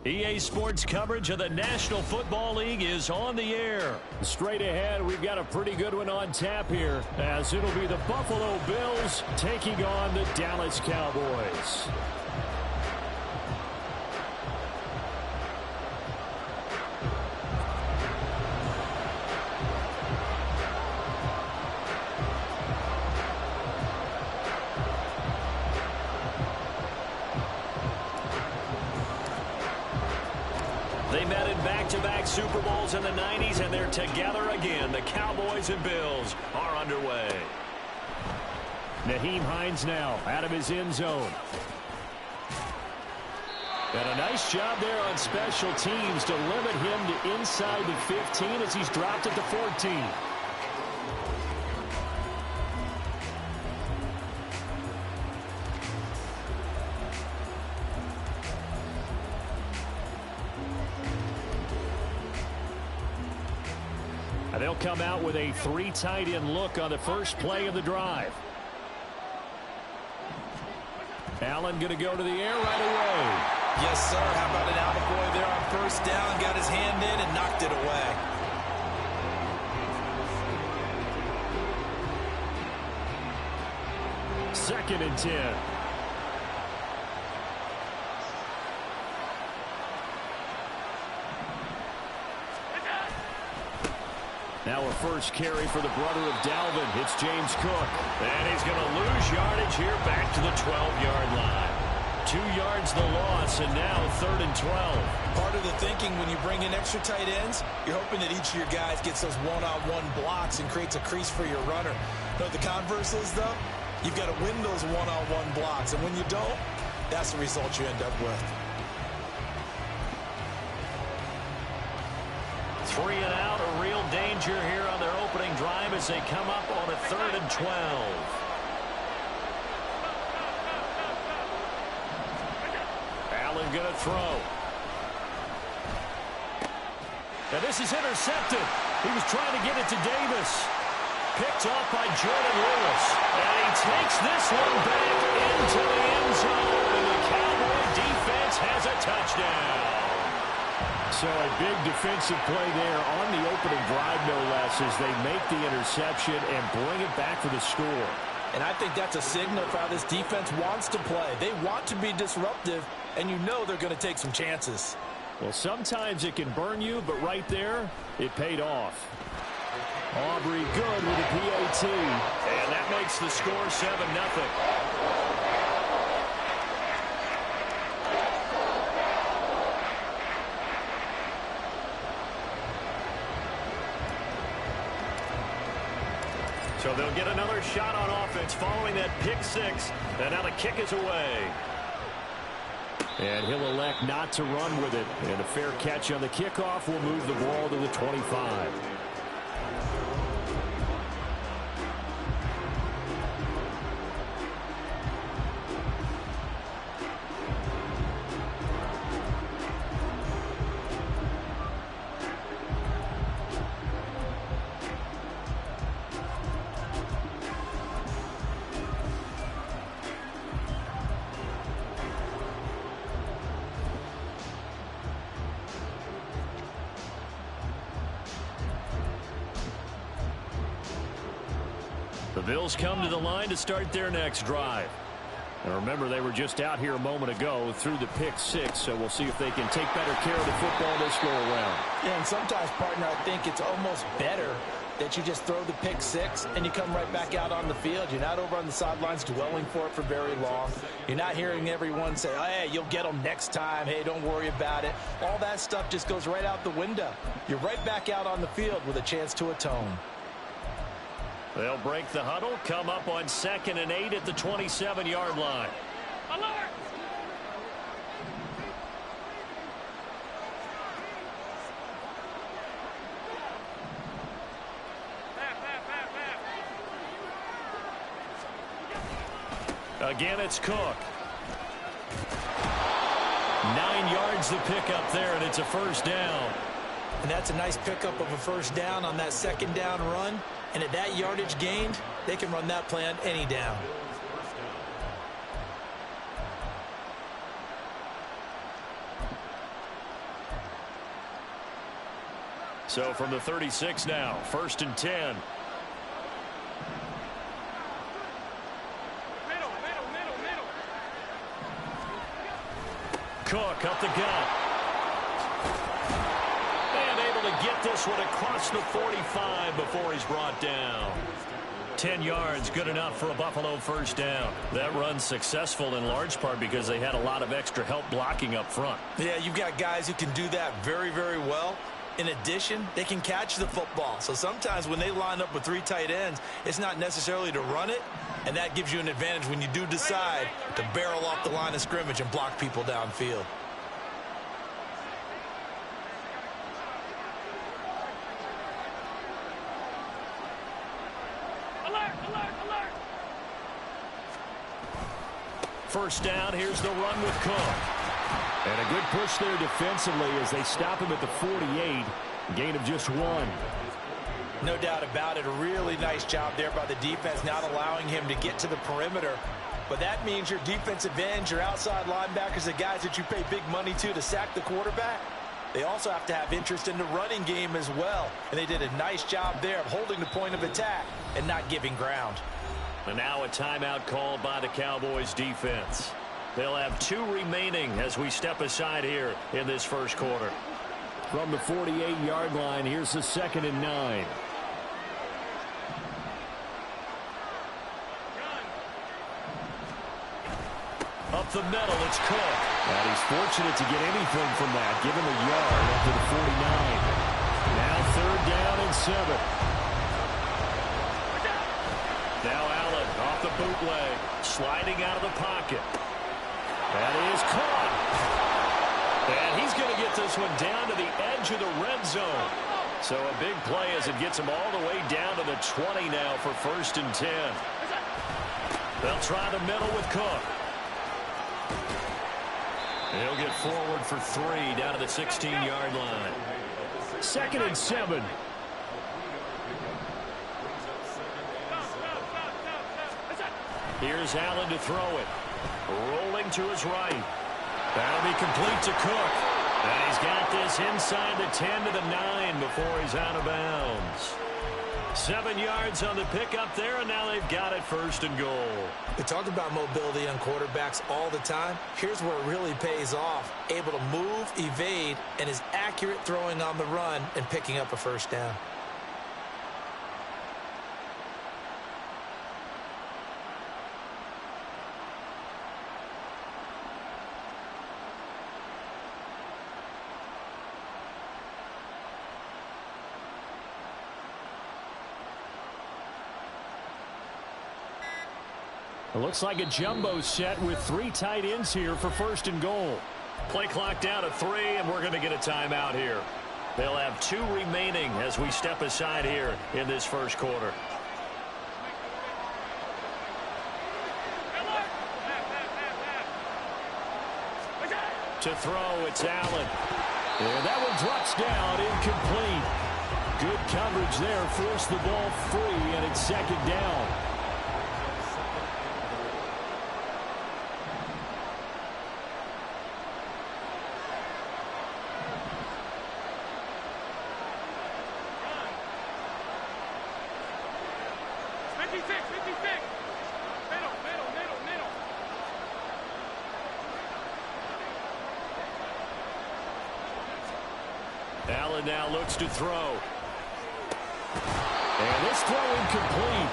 EA Sports coverage of the National Football League is on the air. Straight ahead, we've got a pretty good one on tap here, as it'll be the Buffalo Bills taking on the Dallas Cowboys. They met in back-to-back Super Bowls in the 90s, and they're together again. The Cowboys and Bills are underway. Nyheim Hines now out of his end zone. And a nice job there on special teams to limit him to inside the 15 as he's dropped it to 14. They'll come out with a 3 tight end look on the first play of the drive. Allen going to go to the air right away. Yes, sir. How about an attaboy there on first down? Got his hand in and knocked it away. Second and 10. Now a first carry for the brother of Dalvin. It's James Cook. And he's going to lose yardage here back to the 12-yard line. 2 yards the loss, and now 3rd and 12. Part of the thinking when you bring in extra tight ends, you're hoping that each of your guys gets those one-on-one blocks and creates a crease for your runner. You know what the converse is, though? You've got to win those one-on-one blocks, and when you don't, that's the result you end up with. 3 and out, a real danger here on their opening drive as they come up on a 3rd and 12. Allen going to throw. And this is intercepted. He was trying to get it to Davis. Picked off by Jordan Lewis. And he takes this one back into the end zone. And the Cowboy defense has a touchdown. So a big defensive play there on the opening drive, no less, as they make the interception and bring it back for the score. And I think that's a signal for how this defense wants to play. They want to be disruptive, and you know they're going to take some chances. Well, sometimes it can burn you, but right there, it paid off. Aubrey good with a PAT. And that makes the score 7-0. So they'll get another shot on offense following that pick six. And now the kick is away. And he'll elect not to run with it. And a fair catch on the kickoff will move the ball to the 25. The Bills come to the line to start their next drive. And remember, they were just out here a moment ago through the pick six, so we'll see if they can take better care of the football this go around. Yeah, and sometimes, partner, I think it's almost better that you just throw the pick six and you come right back out on the field. You're not over on the sidelines dwelling for it for very long. You're not hearing everyone say, oh, hey, you'll get them next time. Hey, don't worry about it. All that stuff just goes right out the window. You're right back out on the field with a chance to atone. They'll break the huddle, come up on 2nd and 8 at the 27-yard line. Alert! Again, it's Cook. 9 yards the pickup there, and it's a first down. And that's a nice pickup of a first down on that second down run. And at that yardage gained, they can run that play on any down. So from the 36 now, 1st and 10. Cook up the gut. To get this one across the 45 before he's brought down. 10 yards, good enough for a Buffalo first down. That run's successful in large part because they had a lot of extra help blocking up front. Yeah, you've got guys who can do that very, very well. In addition, they can catch the football. So sometimes when they line up with 3 tight ends, it's not necessarily to run it, and that gives you an advantage when you do decide to barrel off the line of scrimmage and block people downfield. First down, here's the run with Cook. And a good push there defensively as they stop him at the 48. Gain of just 1. No doubt about it. A really nice job there by the defense, not allowing him to get to the perimeter. But that means your defensive ends, your outside linebackers, the guys that you pay big money to sack the quarterback, they also have to have interest in the running game as well. And they did a nice job there of holding the point of attack and not giving ground. And now a timeout called by the Cowboys defense. They'll have 2 remaining as we step aside here in this first quarter. From the 48-yard line, here's the 2nd and 9. Up Up the middle, it's Cook. And he's fortunate to get anything from that, given the yard up to the 49. Now 3rd down and 7. Now Allen off the bootleg, sliding out of the pocket. That is caught. And he's going to get this one down to the edge of the red zone. So a big play as it gets him all the way down to the 20 now for 1st and 10. They'll try the middle with Cook. He'll get forward for 3 down to the 16-yard line. 2nd and 7. Here's Allen to throw it. Rolling to his right. That'll be complete to Cook. And he's got this inside the 10 to the 9 before he's out of bounds. 7 yards on the pickup there, and now they've got it 1st and goal. We talk about mobility on quarterbacks all the time. Here's where it really pays off. Able to move, evade, and is accurate throwing on the run and picking up a 1st down. It looks like a jumbo set with 3 tight ends here for 1st and goal. Play clock down to 3, and we're going to get a timeout here. They'll have 2 remaining as we step aside here in this 1st quarter. To throw, it's Allen. And that one drops down, incomplete. Good coverage there, forced the ball free, and it's 2nd down. Allen now looks to throw. And this throw incomplete.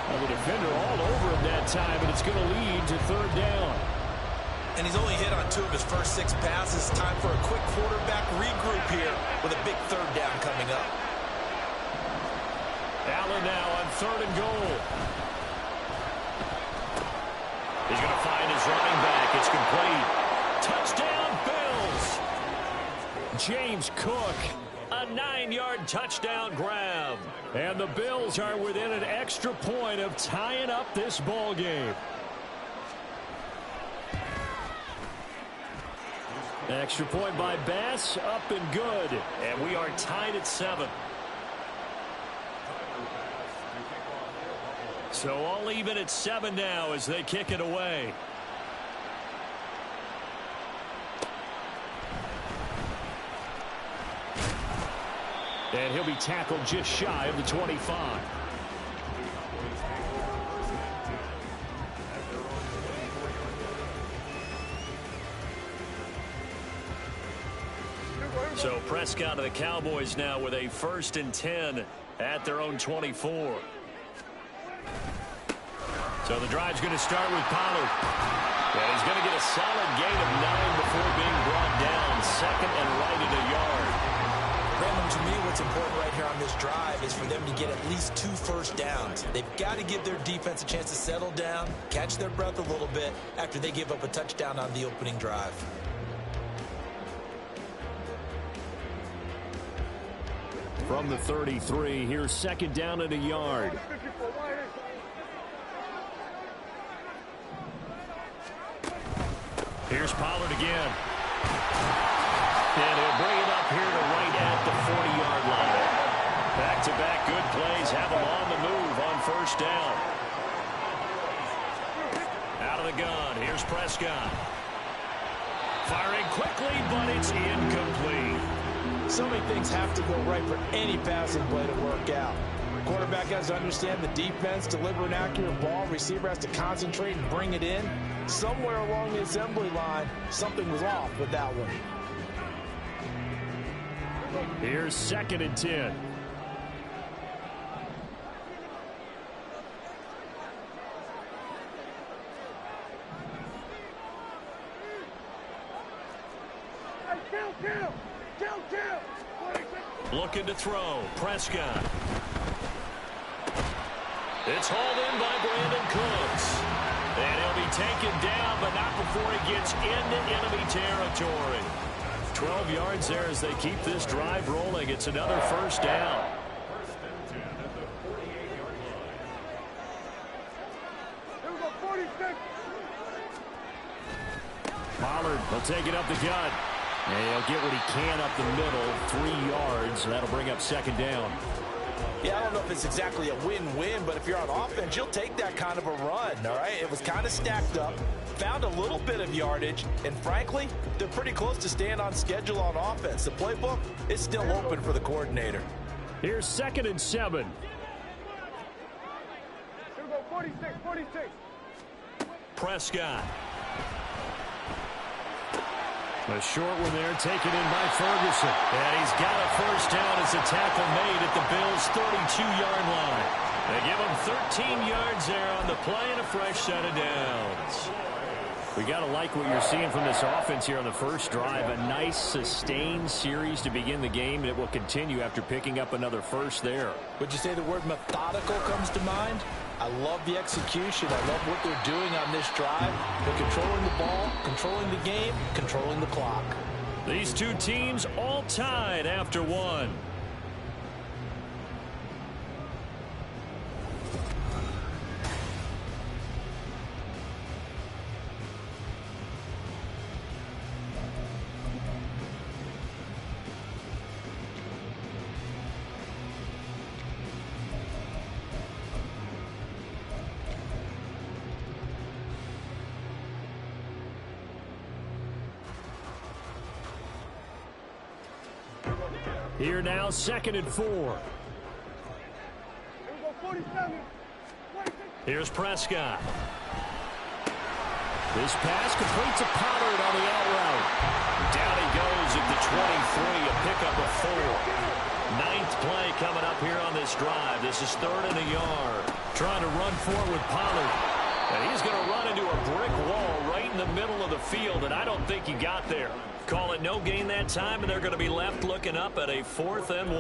Well, the defender all over him that time, and it's going to lead to 3rd down. And he's only hit on 2 of his first 6 passes. Time for a quick quarterback regroup here with a big 3rd down coming up. Allen now on 3rd and goal. He's going to find his running back. It's complete. Touchdown, Bills. James Cook, a 9-yard touchdown grab. And the Bills are within an extra point of tying up this ball game. Extra point by Bass, up and good. And we are tied at 7. So all even at 7 now as they kick it away. And he'll be tackled just shy of the 25. So Prescott of the Cowboys now with a 1st and 10 at their own 24. So the drive's going to start with Pollard. And he's going to get a solid gain of 9 before being brought down. 2nd and right at a yard. Brandon, to me, what's important right here on this drive is for them to get at least 2 first downs. They've got to give their defense a chance to settle down, catch their breath a little bit after they give up a touchdown on the opening drive. From the 33, here's 2nd down and a yard. Here's Pollard again. And he'll bring it up here to right at the 40-yard line. Back-to-back good plays have him on the move on 1st down. Out of the gun, here's Prescott. Firing quickly, but it's incomplete. So many things have to go right for any passing play to work out. Quarterback has to understand the defense, deliver an accurate ball. Receiver has to concentrate and bring it in. Somewhere along the assembly line, something was off with that one. Here's 2nd and 10. Looking to throw. Prescott. It's hauled in by Brandon Cooks. And he'll be taken down, but not before he gets into enemy territory. 12 yards there as they keep this drive rolling. It's another first down. Pollard will take it up the gut. And he'll get what he can up the middle, 3 yards. That'll bring up second down. Yeah, I don't know if it's exactly a win-win, but if you're on offense, you'll take that kind of a run, all right? It was kind of stacked up, found a little bit of yardage, and frankly, they're pretty close to staying on schedule on offense. The playbook is still open for the coordinator. Here's 2nd and 7. Here we go, 46. Prescott. A short one there, taken in by Ferguson. And he's got a first down as a tackle made at the Bills' 32-yard line. They give him 13 yards there on the play and a fresh set of downs. We got to like what you're seeing from this offense here on the first drive. A nice, sustained series to begin the game, and it will continue after picking up another first there. Would you say the word methodical comes to mind? I love the execution. I love what they're doing on this drive. They're controlling the ball, controlling the game, controlling the clock. These two teams all tied after one. Here now, 2nd and 4. Here's Prescott. This pass completes a Pollard on the out route. Down he goes at the 23, a pickup of 4. 9th play coming up here on this drive. This is 3rd and a yard. Trying to run forward with Pollard. And he's going to run into a brick wall right in the middle of the field, and I don't think he got there. Call it no gain that time, and they're going to be left looking up at a 4th and 1.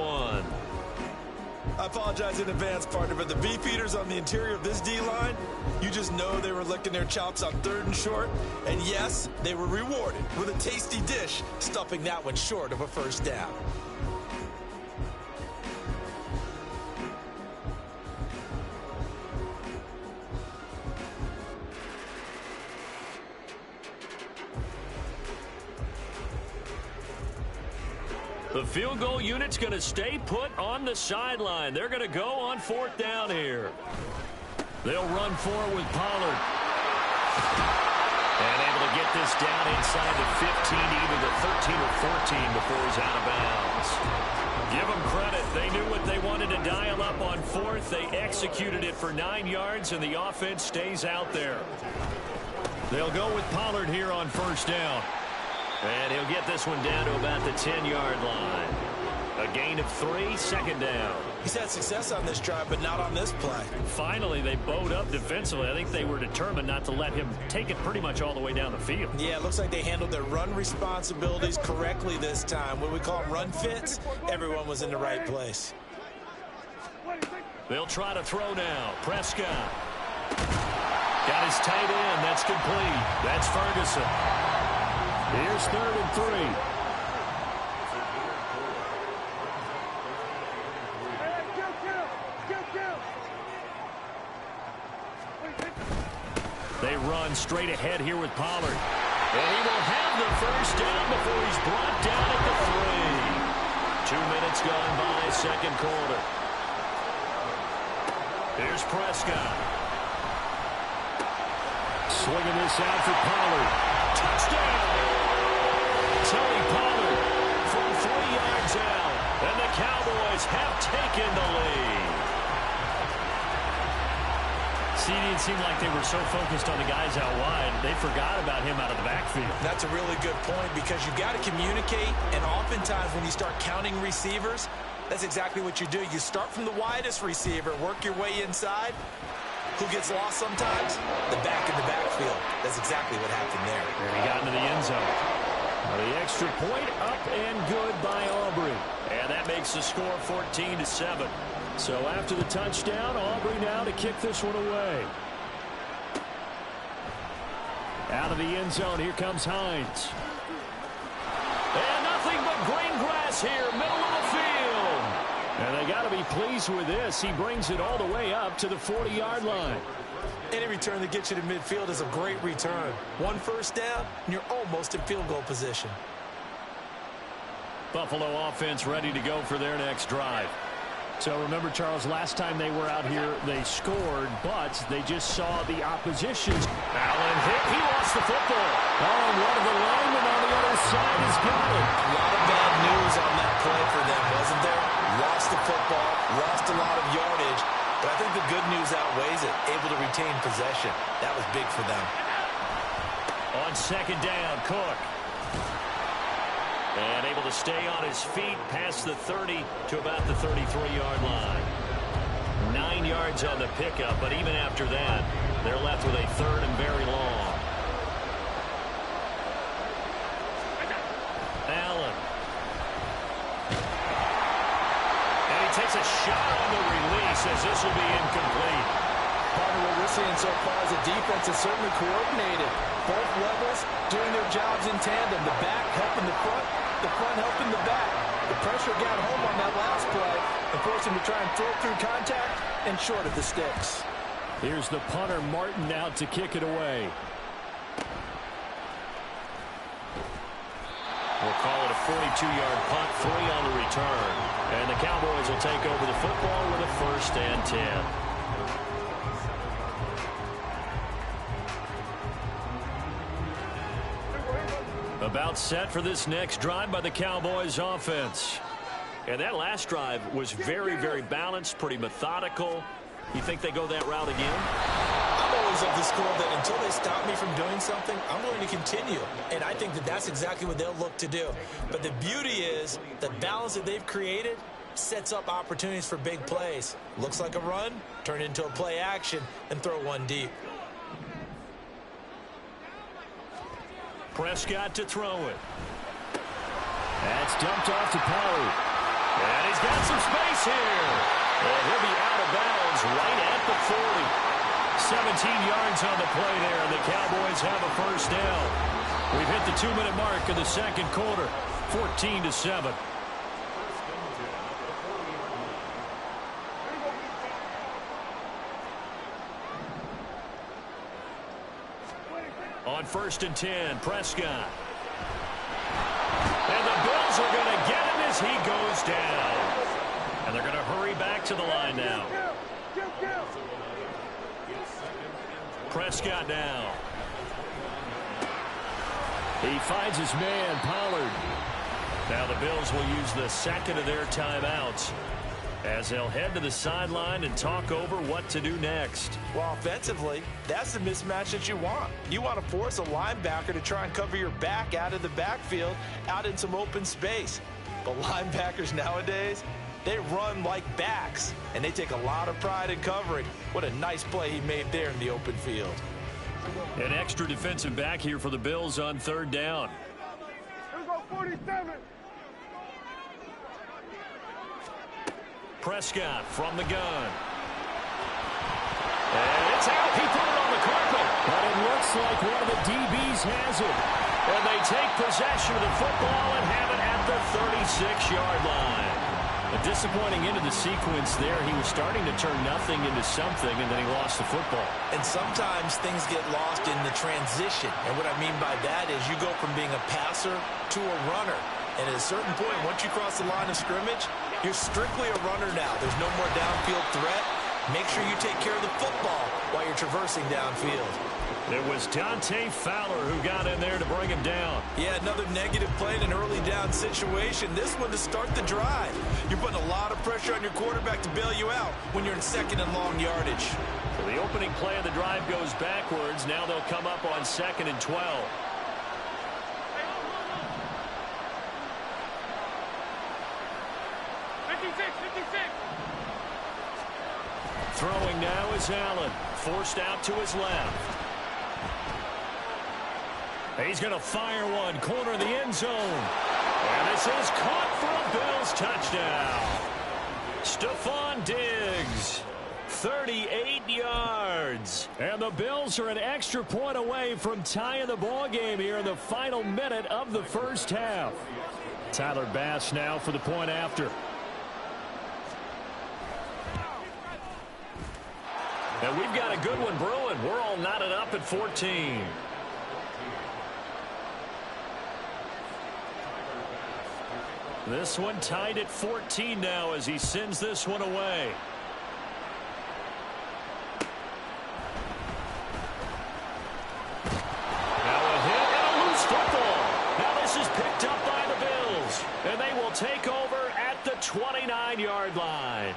I apologize in advance, partner, but the beefeaters on the interior of this D-line, you just know they were licking their chops on 3rd and short. And yes, they were rewarded with a tasty dish, stuffing that one short of a first down. The field goal unit's going to stay put on the sideline. They're going to go on 4th down here. They'll run forward with Pollard. And able to get this down inside the 15, either the 13 or 14 before he's out of bounds. Give them credit. They knew what they wanted to dial up on 4th. They executed it for 9 yards, and the offense stays out there. They'll go with Pollard here on 1st down. And he'll get this one down to about the 10-yard line. A gain of 3, 2nd down. He's had success on this drive, but not on this play. Finally, they bowed up defensively. I think they were determined not to let him take it pretty much all the way down the field. Yeah, it looks like they handled their run responsibilities correctly this time. What we call run fits, everyone was in the right place. They'll try to throw now. Prescott. Got his tight end. That's complete. That's Ferguson. Here's 3rd and 3. They run straight ahead here with Pollard. And he will have the first down before he's brought down at the 3. 2 minutes gone by, 2nd quarter. Here's Prescott. Swinging this out for Pollard. Touchdown! Tony Pollard from 3 yards out, and the Cowboys have taken the lead. See, it seemed like they were so focused on the guys out wide, they forgot about him out of the backfield. That's a really good point because you've got to communicate, and oftentimes when you start counting receivers, that's exactly what you do. You start from the widest receiver, work your way inside. Who gets lost sometimes? The back in the backfield. That's exactly what happened there. And he got into the end zone. The extra point up and good by Aubrey. And that makes the score 14-7. So after the touchdown, Aubrey now to kick this one away. Out of the end zone, here comes Hines. And nothing but green grass here, middle of the field. And they got to be pleased with this. He brings it all the way up to the 40-yard line. Any return that gets you to midfield is a great return. One first down, and you're almost in field goal position. Buffalo offense ready to go for their next drive. So remember, Charles, last time they were out here, they scored, but they just saw the opposition's. Allen hit. He lost the football. Oh, and one of the linemen on the other side has got it. A lot of bad news on that play for them, wasn't there? Lost the football, lost a lot of yardage, but I think the good news outweighs it. Able to retain possession. That was big for them. On second down, Cook. And able to stay on his feet past the 30 to about the 33-yard line. 9 yards on the pickup, but even after that, they're left with a third and very long. Allen. And he takes a shot on the release as this will be incomplete. Part of what we're seeing so far is the defense is certainly coordinated. Both levels doing their jobs in tandem. The back helping the front helping the back. The pressure got home on that last play and forced him to try and throw through contact and short of the sticks. Here's the punter, Martin, out to kick it away. We'll call it a 42-yard punt, 3 on the return. And the Cowboys will take over the football with a 1st and 10. About set for this next drive by the Cowboys offense. And that last drive was very, very balanced, pretty methodical. You think they go that route again? I'm always of the school that until they stop me from doing something, I'm going to continue. And I think that that's exactly what they'll look to do. But the beauty is the balance that they've created sets up opportunities for big plays. Looks like a run, turn it into a play action, and throw one deep. Prescott to throw it. That's dumped off to Poe. And he's got some space here. And he'll be out of bounds right at the 40. 17 yards on the play there, and the Cowboys have a 1st down. We've hit the 2-minute mark of the second quarter, 14-7. On 1st and 10, Prescott. And the Bills are going to get him as he goes down. And they're going to hurry back to the line now. Prescott now. He finds his man, Pollard. Now the Bills will use the second of their timeouts as they'll head to the sideline and talk over what to do next. Well, offensively, that's the mismatch that you want. You want to force a linebacker to try and cover your back out of the backfield, out in some open space. But linebackers nowadays, they run like backs, and they take a lot of pride in covering. What a nice play he made there in the open field. An extra defensive back here for the Bills on 3rd down. Here go 47. Prescott from the gun. And it's out. He put it on the carpet. But it looks like one of the DBs has it. And they take possession of the football and have it at the 36-yard line. A disappointing end of the sequence there. He was starting to turn nothing into something, and then he lost the football. And sometimes things get lost in the transition. And what I mean by that is you go from being a passer to a runner. And at a certain point, once you cross the line of scrimmage, you're strictly a runner now. There's no more downfield threat. Make sure you take care of the football while you're traversing downfield. It was Dante Fowler who got in there to bring him down. Yeah, another negative play in an early down situation. This one to start the drive. You're putting a lot of pressure on your quarterback to bail you out when you're in 2nd and long yardage. So the opening play of the drive goes backwards. Now they'll come up on 2nd and 12. Throwing now is Allen. Forced out to his left. He's going to fire one, corner of the end zone. And this is caught for a Bills touchdown. Stephon Diggs, 38 yards. And the Bills are an extra point away from tying the ball game here in the final minute of the first half. Tyler Bass now for the point after. And we've got a good one brewing. We're all knotted up at 14. This one tied at 14 now as he sends this one away. Now a hit and a loose football. Now this is picked up by the Bills. And they will take over at the 29-yard line.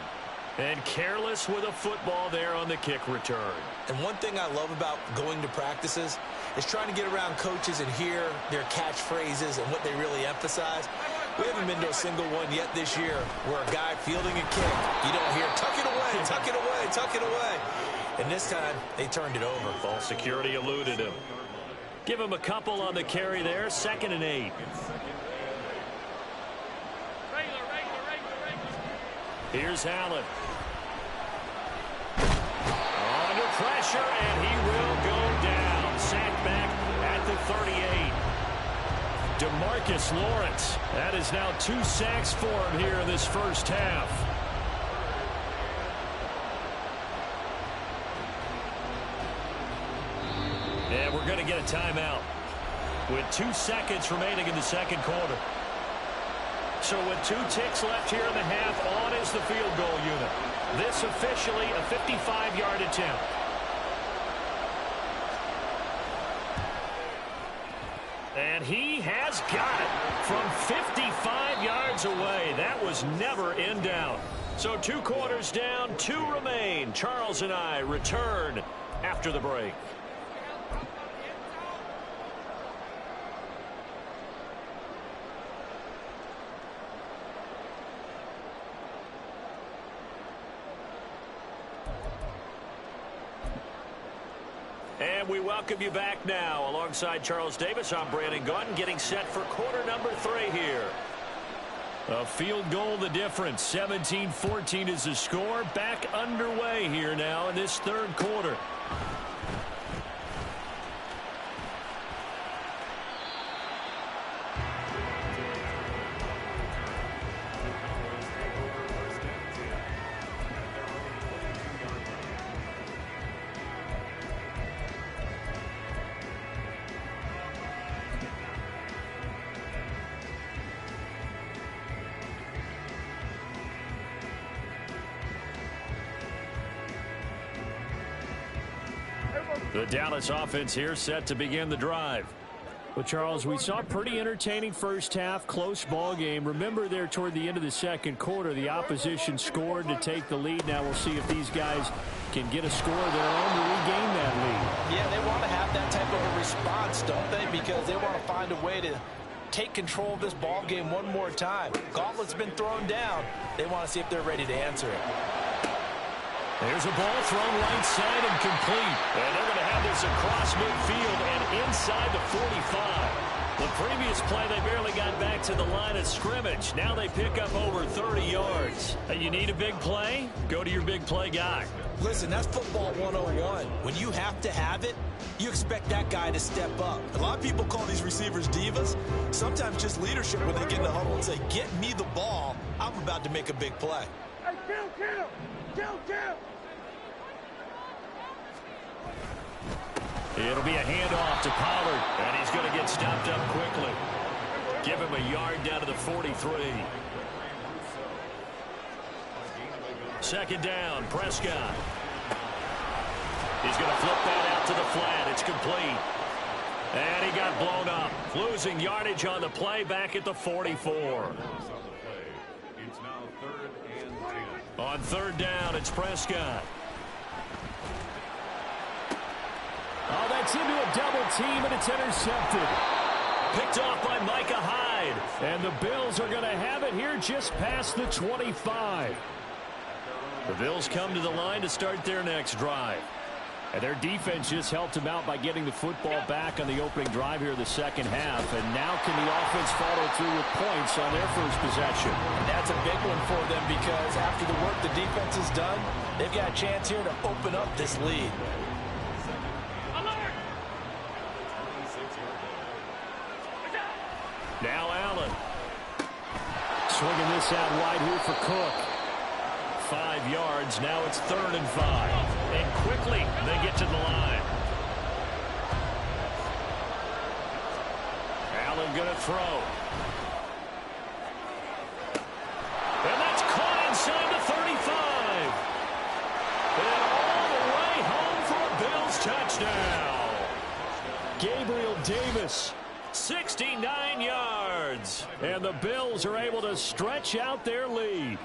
And careless with a football there on the kick return. And one thing I love about going to practices is trying to get around coaches and hear their catchphrases and what they really emphasize. We haven't been to a single one yet this year where a guy fielding a kick, you don't hear, tuck it away, tuck it away, tuck it away. And this time, they turned it over. Ball security eluded him. Give him a couple on the carry there, 2nd and 8. Here's Allen. Under pressure, and he will go down. Sacked back at the 38. DeMarcus Lawrence. That is now 2 sacks for him here in this first half. And we're going to get a timeout with 2 seconds remaining in the second quarter. So with 2 ticks left here in the half, on is the field goal unit. This officially a 55-yard attempt. And he has got it from 55 yards away. That was never in doubt. So 2 quarters down, 2 remain. Charles and I return after the break. And we welcome you back now. Alongside Charles Davis, I'm Brandon Gaudin, getting set for quarter number 3 here. A field goal the difference. 17-14 is the score. Back underway here now in this third quarter. The Dallas offense here set to begin the drive. Well, Charles, we saw a pretty entertaining first half, close ball game. Remember there toward the end of the second quarter, the opposition scored to take the lead. Now we'll see if these guys can get a score of their own to regain that lead. Yeah, they want to have that type of a response, don't they? Because they want to find a way to take control of this ball game one more time. Gauntlet's been thrown down. They want to see if they're ready to answer it. There's a ball thrown right side and complete. And they're going to have this across midfield and inside the 45. The previous play, they barely got back to the line of scrimmage. Now they pick up over 30 yards. You need a big play? Go to your big play guy. Listen, that's football 101. When you have to have it, you expect that guy to step up. A lot of people call these receivers divas. Sometimes just leadership when they get in the huddle and say, get me the ball. I'm about to make a big play. Hey, kill! It'll be a handoff to Pollard, and he's going to get stopped up quickly. Give him a yard down to the 43. Second down, Prescott. He's going to flip that out to the flat. It's complete. And he got blown up. Losing yardage on the play back at the 44. On third down, it's Prescott. Oh, that's into a double team, and it's intercepted. Picked off by Micah Hyde. And the Bills are going to have it here just past the 25. The Bills come to the line to start their next drive. And their defense just helped them out by getting the football back on the opening drive here in the second half. And now can the offense follow through with points on their first possession? And that's a big one for them because after the work the defense has done, they've got a chance here to open up this lead. Now Allen. Swinging this out wide here for Cook. 5 yards. Now it's 3rd and 5. And quickly they get to the line. Allen going to throw. And that's caught inside the 35. And all the way home for a Bills touchdown. Gabriel Davis. 69 yards. And the Bills are able to stretch out their lead.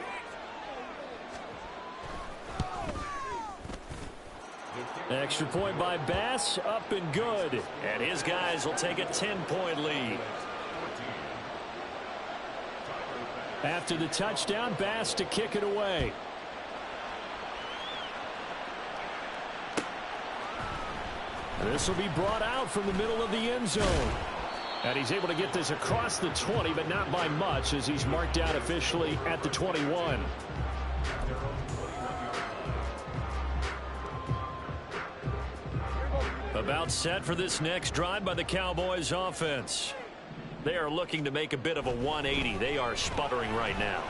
Extra point by Bass, up and good. And his guys will take a 10-point lead. After the touchdown, Bass to kick it away. This will be brought out from the middle of the end zone. And he's able to get this across the 20, but not by much as he's marked out officially at the 21. About set for this next drive by the Cowboys offense. They are looking to make a bit of a 180. They are sputtering right now.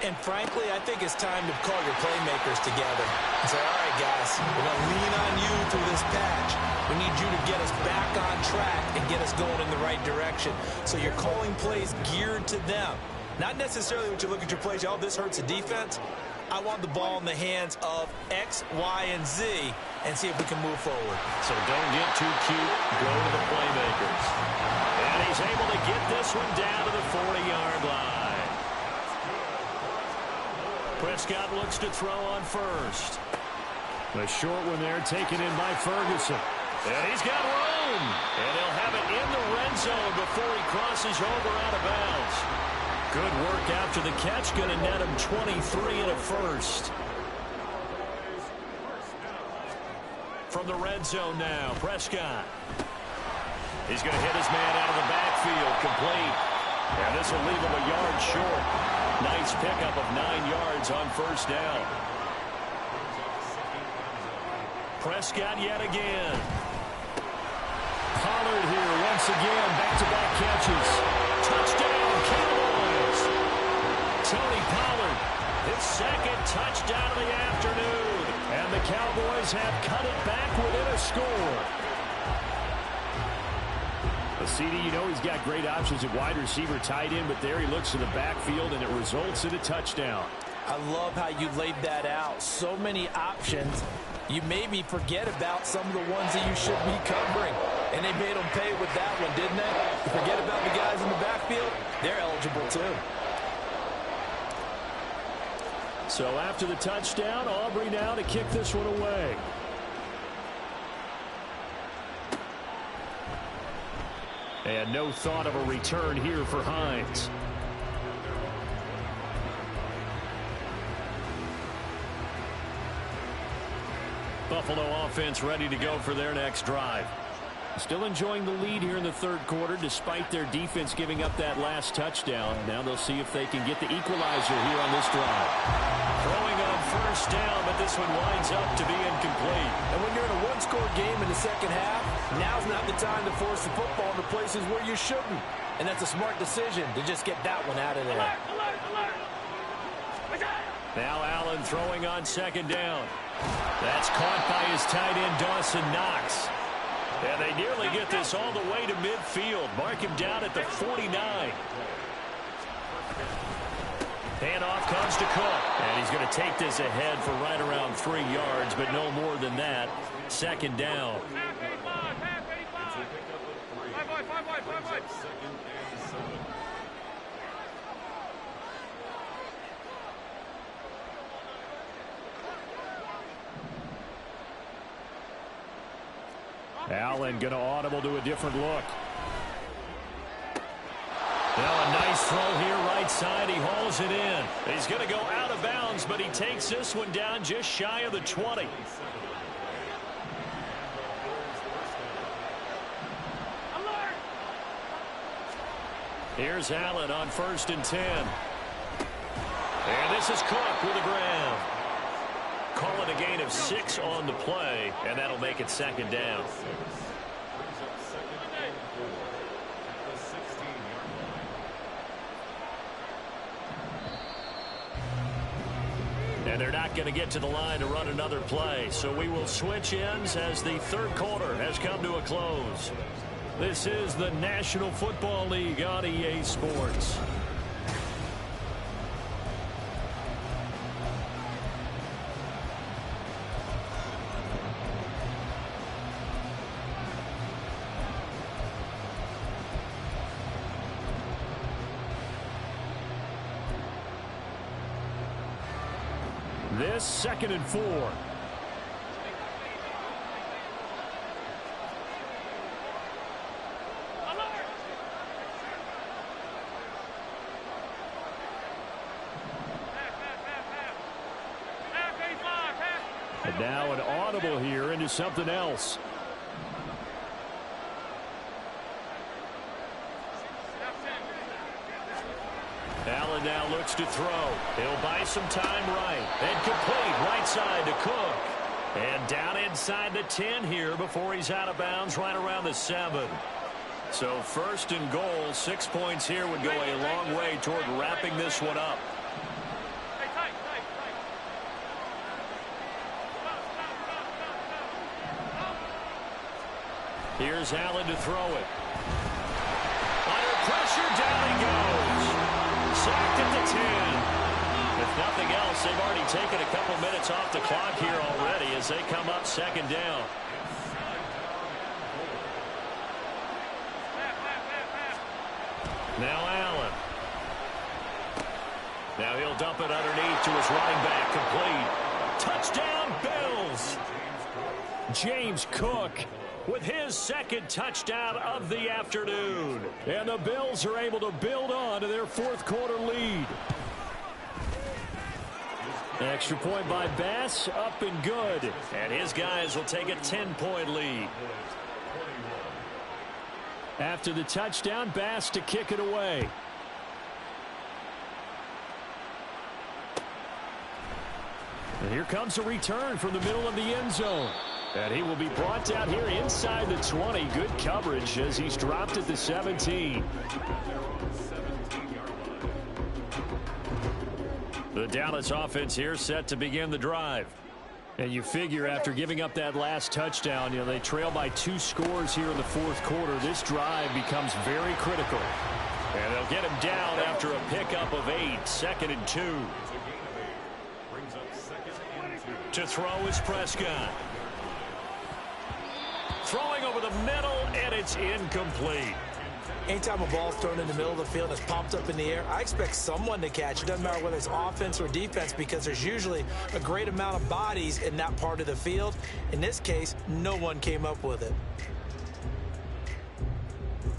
And frankly, I think it's time to call your playmakers together and say, all right, guys, we're going to lean on you through this patch. We need you to get us back on track and get us going in the right direction. So you're calling plays geared to them. Not necessarily what you look at your plays, oh, this hurts the defense. I want the ball in the hands of X, Y, and Z and see if we can move forward. So don't get too cute. Go to the playmakers. And he's able to get this one down to the 40-yard line. Prescott looks to throw on first. The short one there taken in by Ferguson. And he's got room. And he'll have it in the red zone before he crosses over out of bounds. Good work after the catch. Going to net him 23 and a first. From the red zone now, Prescott. He's going to hit his man out of the backfield. Complete. And this will leave him a yard short. Nice pickup of 9 yards on first down. Prescott yet again. Pollard here once again. Back-to-back catches. Touchdown, Cowboys. Tony Pollard, his second touchdown of the afternoon. And the Cowboys have cut it back within a score. CD, you know he's got great options at wide receiver, tight end, but there he looks to the backfield, and it results in a touchdown. I love how you laid that out. So many options. You maybe forget about some of the ones that you should be covering. And they made them pay with that one, didn't they? You forget about the guys in the backfield. They're eligible, too. So after the touchdown, Aubrey now to kick this one away. And no thought of a return here for Hines. Buffalo offense ready to go for their next drive. Still enjoying the lead here in the third quarter despite their defense giving up that last touchdown. Now they'll see if they can get the equalizer here on this drive. Throwing on first down, but this one winds up to be incomplete. And when you're in a one-score game in the second half, now's not the time to force the football into places where you shouldn't. And that's a smart decision to just get that one out of there. Now Allen throwing on second down. That's caught by his tight end, Dawson Knox. And they nearly get this all the way to midfield. Mark him down at the 49. Handoff comes to Cook. And he's going to take this ahead for right around 3 yards, but no more than that. Second down. Allen going to audible to a different look. Now a nice throw here right side. He hauls it in. He's going to go out of bounds, but he takes this one down just shy of the 20. Here's Allen on 1st and 10. And this is Cook with the grab. Call it a gain of 6 on the play, and that'll make it 2nd down. And they're not going to get to the line to run another play. So we will switch ends as the 3rd quarter has come to a close. This is the National Football League on EA Sports. This 2nd and 4. And now an audible here into something else. Allen now looks to throw. He'll buy some time right. And complete right side to Cook. And down inside the 10 here before he's out of bounds right around the 7. So 1st and goal, 6 points here would go a long way toward wrapping this one up. Here's Allen to throw it. Under pressure, down he goes. Sacked at the 10. If nothing else, they've already taken a couple minutes off the clock here already as they come up 2nd down. Now Allen. Now he'll dump it underneath to his running back, complete. Touchdown, Bills! James Cook with his 2nd touchdown of the afternoon. And the Bills are able to build on to their 4th quarter lead. Extra point by Bass, up and good. And his guys will take a 10-point lead. After the touchdown, Bass to kick it away. And here comes a return from the middle of the end zone. And he will be brought down here inside the 20. Good coverage as he's dropped at the 17. The Dallas offense here set to begin the drive. And you figure after giving up that last touchdown, they trail by 2 scores here in the 4th quarter. This drive becomes very critical. And they'll get him down after a pickup of 8. 2nd and 2. To throw is Prescott. Throwing over the middle, and it's incomplete. Anytime a ball's thrown in the middle of the field and it's popped up in the air, I expect someone to catch it. Doesn't matter whether it's offense or defense, because there's usually a great amount of bodies in that part of the field. In this case, no one came up with it.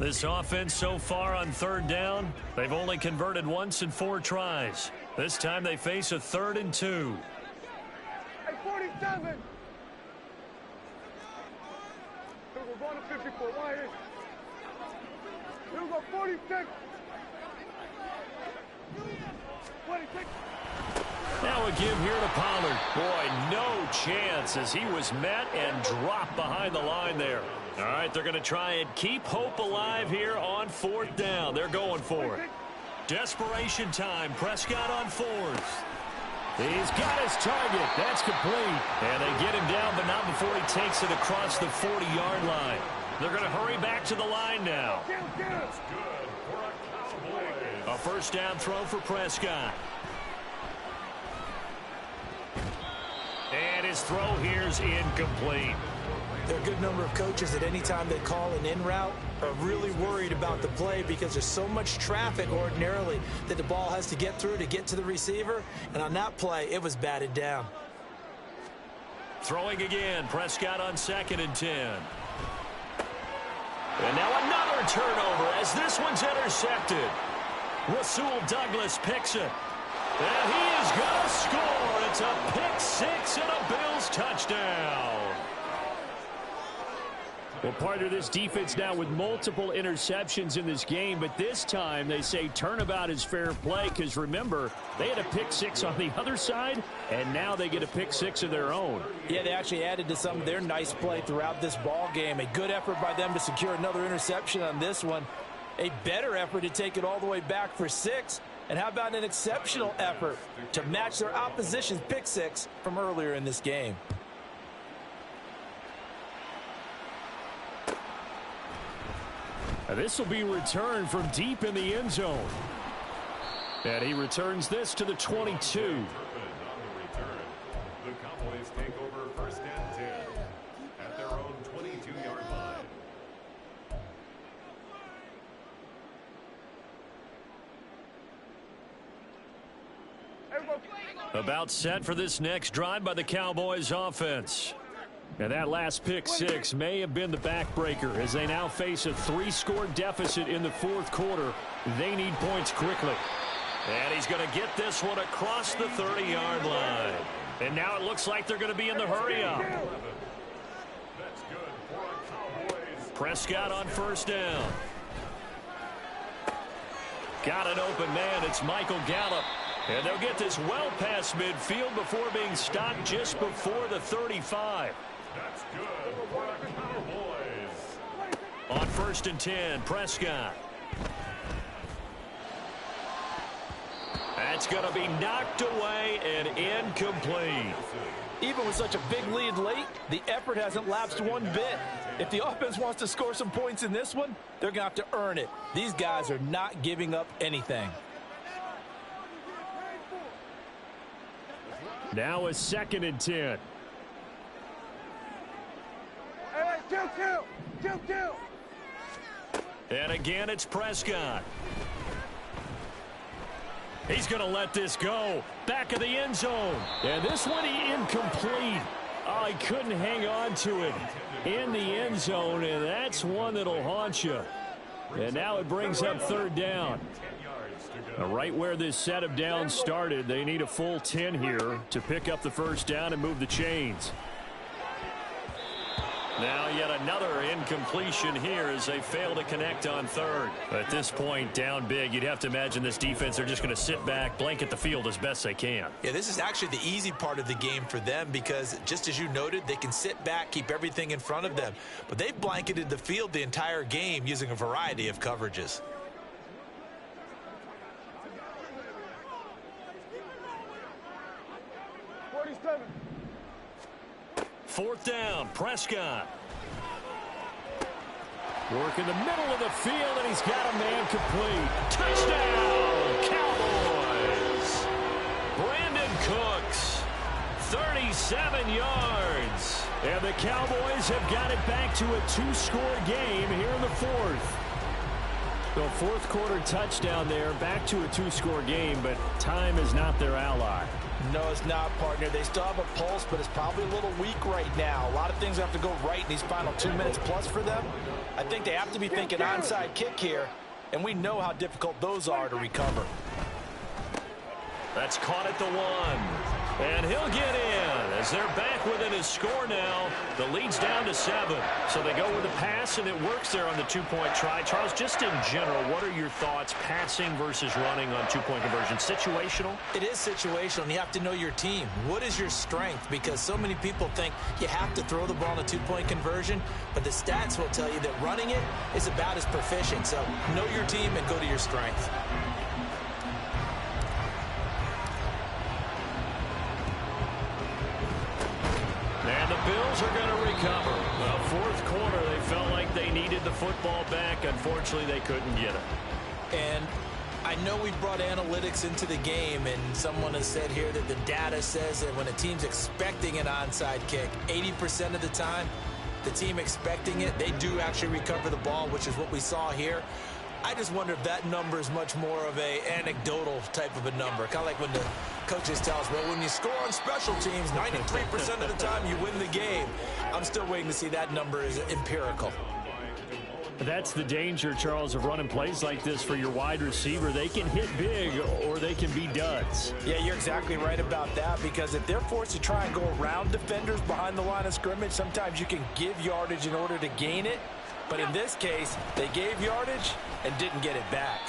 This offense so far on 3rd down, they've only converted once in 4 tries. This time they face a 3rd and 2. Hey, 47. We're going to 54. Why is? Here we go, 46. 26. Now a give here to Pollard. Boy, no chance as he was met and dropped behind the line there. All right, they're going to try and keep hope alive here on 4th down. They're going for it. Desperation time. Prescott on 4th. He's got his target. That's complete. And they get him down, but not before he takes it across the 40-yard line. They're going to hurry back to the line now. A 1st down throw for Prescott. And his throw here's incomplete. There are a good number of coaches at any time they call an in route are really worried about the play because there's so much traffic ordinarily that the ball has to get through to get to the receiver. And on that play, it was batted down. Throwing again, Prescott on 2nd and 10. And now another turnover as this one's intercepted. Rasul Douglas picks it. And he is going to score. It's a pick 6 and a Bills touchdown. Well, partner, this defense now with multiple interceptions in this game, but this time they say turnabout is fair play because, remember, they had a pick six on the other side, and now they get a pick six of their own. Yeah, they actually added to some of their nice play throughout this ball game. A good effort by them to secure another interception on this one. A better effort to take it all the way back for 6. And how about an exceptional effort to match their opposition's pick six from earlier in this game? This will be returned from deep in the end zone. And he returns this to the 22. The Cowboys take over first and 10 at their own 22-yard line. About set for this next drive by the Cowboys offense. And that last pick six may have been the backbreaker as they now face a 3-score deficit in the fourth quarter. They need points quickly. And he's going to get this one across the 30-yard line. And now it looks like they're going to be in the hurry-up. That's good for a Cowboys. Prescott on first down. Got an open man. It's Michael Gallup. And they'll get this well past midfield before being stopped just before the 35. That's good for the Cowboys. On first and 10, Prescott. That's going to be knocked away and incomplete. Even with such a big lead late, the effort hasn't lapsed one bit. If the offense wants to score some points in this one, they're going to have to earn it. These guys are not giving up anything. Now a second and 10. Hey, kill. And again, it's Prescott. He's going to let this go. Back of the end zone. And this one incomplete. Oh, he couldn't hang on to it in the end zone, and that's one that'll haunt you. And now it brings up third down. Right where this set of downs started, they need a full 10 here to pick up the first down and move the chains. Now yet another incompletion here as they fail to connect on third. At this point, down big, you'd have to imagine this defense, they're just going to sit back, blanket the field as best they can. Yeah, this is actually the easy part of the game for them because, just as you noted, they can sit back, keep everything in front of them. But they've blanketed the field the entire game using a variety of coverages. Fourth down, Prescott. Work in the middle of the field, and he's got a man complete. Touchdown, Cowboys. Brandon Cooks, 37 yards. And the Cowboys have got it back to a 2-score game here in the fourth. The fourth quarter touchdown there, back to a 2-score game, but time is not their ally. No, it's not, partner. They still have a pulse, but it's probably a little weak right now. A lot of things have to go right in these final 2 minutes plus for them. I think they have to be thinking onside kick here, and we know how difficult those are to recover. That's caught at the 1. And he'll get in as they're back within his score now. The lead's down to 7. So they go with the pass, and it works there on the 2-point try. Charles, just in general, what are your thoughts passing versus running on 2-point conversion? Situational? It is situational, and you have to know your team. What is your strength? Because so many people think you have to throw the ball in a 2-point conversion, but the stats will tell you that running it is about as proficient. So know your team and go to your strength. And the Bills are going to recover. Well, fourth quarter, they felt like they needed the football back. Unfortunately, they couldn't get it. And I know we brought analytics into the game, and someone has said here that the data says that when a team's expecting an onside kick, 80% of the time, the team expecting it, they do actually recover the ball, which is what we saw here. I just wonder if that number is much more of a anecdotal type of a number. Kind of like when the coaches tell us, well, when you score on special teams, 93% of the time you win the game. I'm still waiting to see that number is empirical. That's the danger, Charles, of running plays like this for your wide receiver. They can hit big or they can be duds. Yeah, you're exactly right about that, because if they're forced to try and go around defenders behind the line of scrimmage, sometimes you can give yardage in order to gain it. But in this case, they gave yardage and didn't get it back.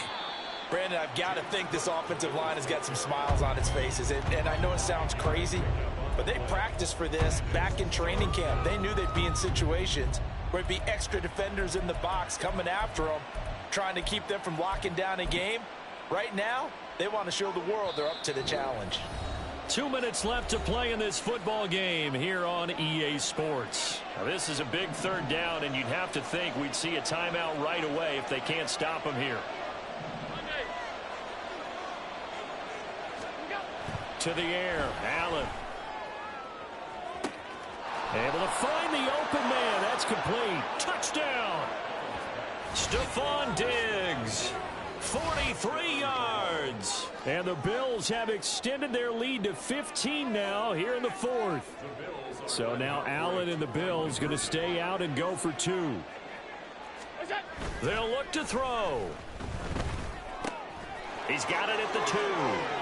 Brandon, I've got to think this offensive line has got some smiles on its faces. And I know it sounds crazy, but they practiced for this back in training camp. They knew they'd be in situations where it'd be extra defenders in the box coming after them, trying to keep them from locking down a game. Right now, they want to show the world they're up to the challenge. 2 minutes left to play in this football game here on EA Sports. Now, this is a big third down, and you'd have to think we'd see a timeout right away if they can't stop them here. To the air, Allen. Able to find the open man. That's complete. Touchdown. Stephon Diggs. 43 yards. And the Bills have extended their lead to 15 now here in the fourth. So now Allen and the Bills going to stay out and go for 2. They'll look to throw. He's got it at the 2.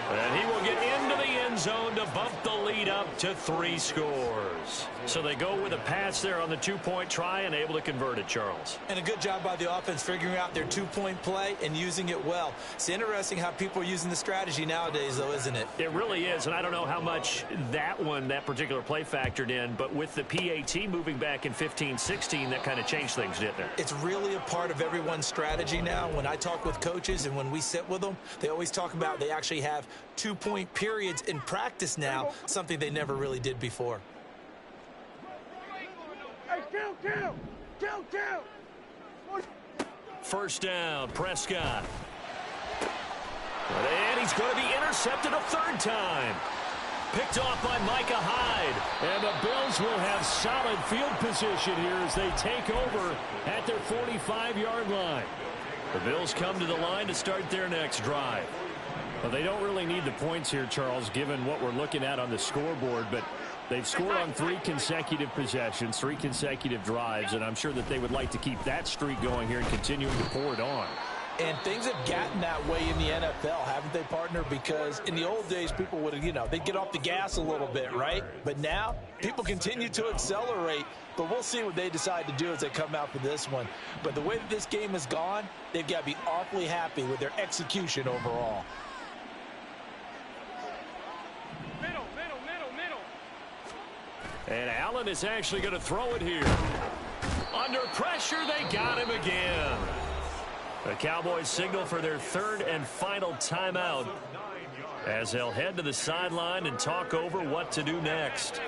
And he will get into the end zone to bump the lead up to 3 scores. So they go with a pass there on the 2-point try and able to convert it, Charles. And a good job by the offense figuring out their 2-point play and using it well. It's interesting how people are using the strategy nowadays, though, isn't it? It really is, and I don't know how much that particular play factored in, but with the PAT moving back in 15-16, that kind of changed things, didn't it? It's really a part of everyone's strategy now. When I talk with coaches and when we sit with them, they always talk about they actually have 2-point periods in practice now, something they never really did before. Hey, kill. First down, Prescott. And he's going to be intercepted a third time. Picked off by Micah Hyde. And the Bills will have solid field position here as they take over at their 45-yard line. The Bills come to the line to start their next drive. Well, they don't really need the points here, Charles, given what we're looking at on the scoreboard, but they've scored on 3 consecutive possessions, 3 consecutive drives, and I'm sure that they would like to keep that streak going here and continuing to pour it on. And things have gotten that way in the NFL, haven't they, partner? Because in the old days, people would, they'd get off the gas a little bit, right? But now, people continue to accelerate. But we'll see what they decide to do as they come out for this one. But the way that this game has gone, they've got to be awfully happy with their execution overall. Middle. And Allen is actually going to throw it here. Under pressure, they got him again. The Cowboys signal for their 3rd and final timeout as they'll head to the sideline and talk over what to do next.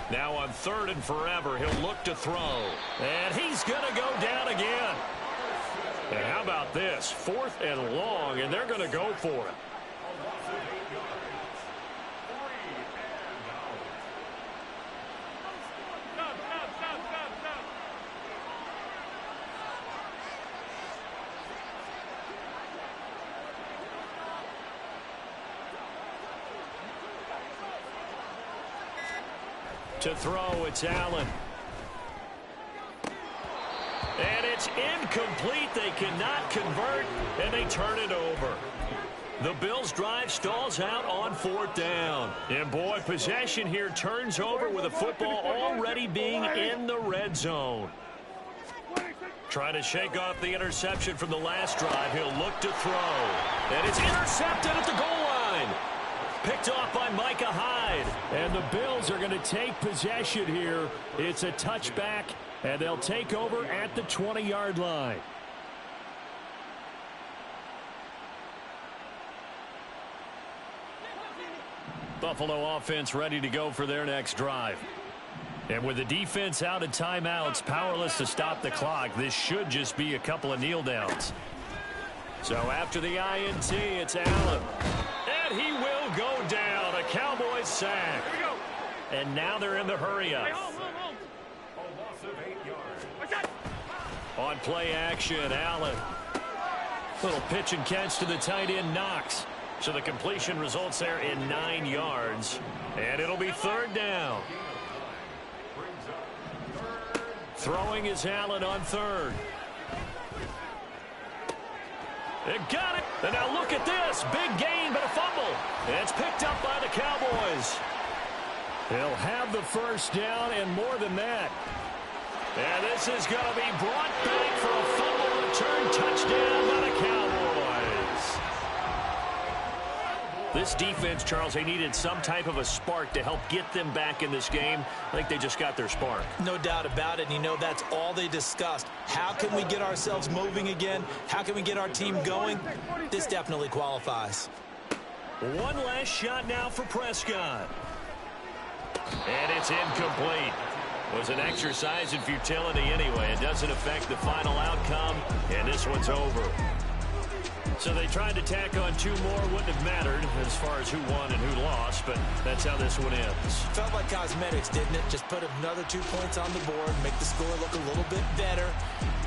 Now on 3rd and forever, he'll look to throw. And he's going to go down again. And how about this? 4th and long, and they're going to go for it. To throw, it's Allen. And it's incomplete. They cannot convert, and they turn it over. The Bills' drive stalls out on 4th down. And, boy, possession here turns over with the football already being in the red zone. Trying to shake off the interception from the last drive. He'll look to throw. And it's intercepted at the goal line. Picked off by Micah Hyde. And the Bills are going to take possession here. It's a touchback, and they'll take over at the 20-yard line. Buffalo offense ready to go for their next drive. And with the defense out of timeouts, powerless to stop the clock, this should just be a couple of kneel downs. So after the INT, it's Allen. And he will go down. A Cowboys sack. And now they're in the hurry-up. On play action, Allen. Little pitch and catch to the tight end, Knox. So the completion results there in 9 yards. And it'll be 3rd down. Throwing is Allen on 3rd. They got it. And now look at this. Big gain, but a fumble. And it's picked up by the Cowboys. They'll have the 1st down and more than that. And this is going to be brought back for a fumble return touchdown by the Cowboys. This defense, Charles, they needed some type of a spark to help get them back in this game. I think they just got their spark. No doubt about it. And you know that's all they discussed. How can we get ourselves moving again? How can we get our team going? This definitely qualifies. One last shot now for Prescott. And it's incomplete. It was an exercise in futility anyway. It doesn't affect the final outcome, and this one's over. So they tried to tack on 2 more. Wouldn't have mattered as far as who won and who lost, but that's how this one ends. Felt like cosmetics, didn't it? Just put another 2 points on the board, make the score look a little bit better.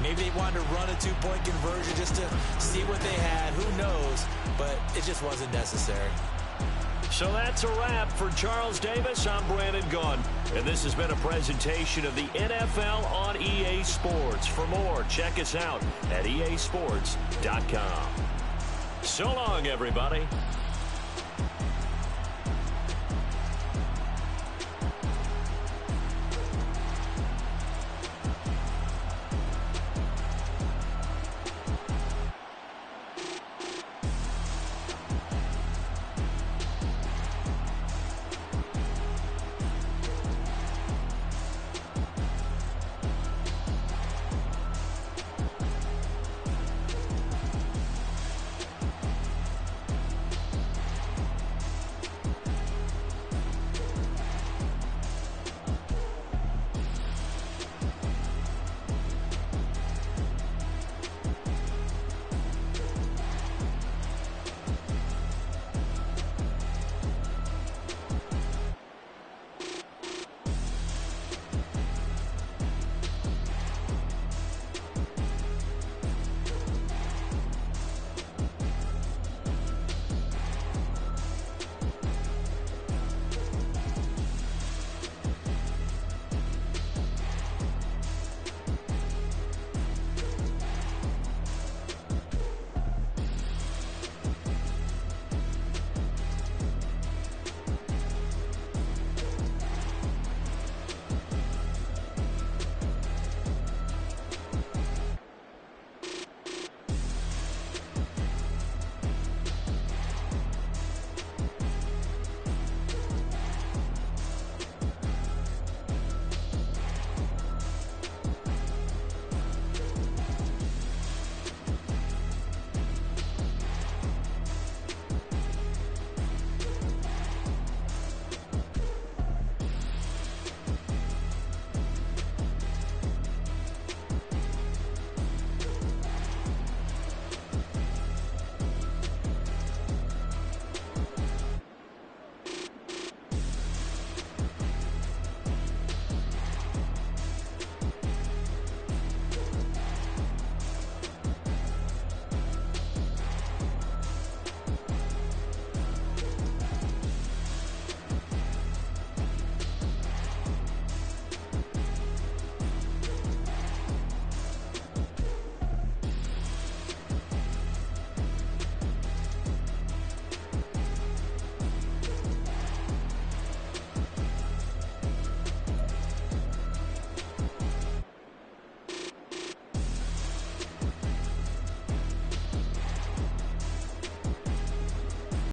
Maybe they wanted to run a 2-point conversion just to see what they had. Who knows? But it just wasn't necessary. So that's a wrap for Charles Davis. I'm Brandon Gaughan, and this has been a presentation of the NFL on EA Sports. For more, check us out at easports.com. So long, everybody.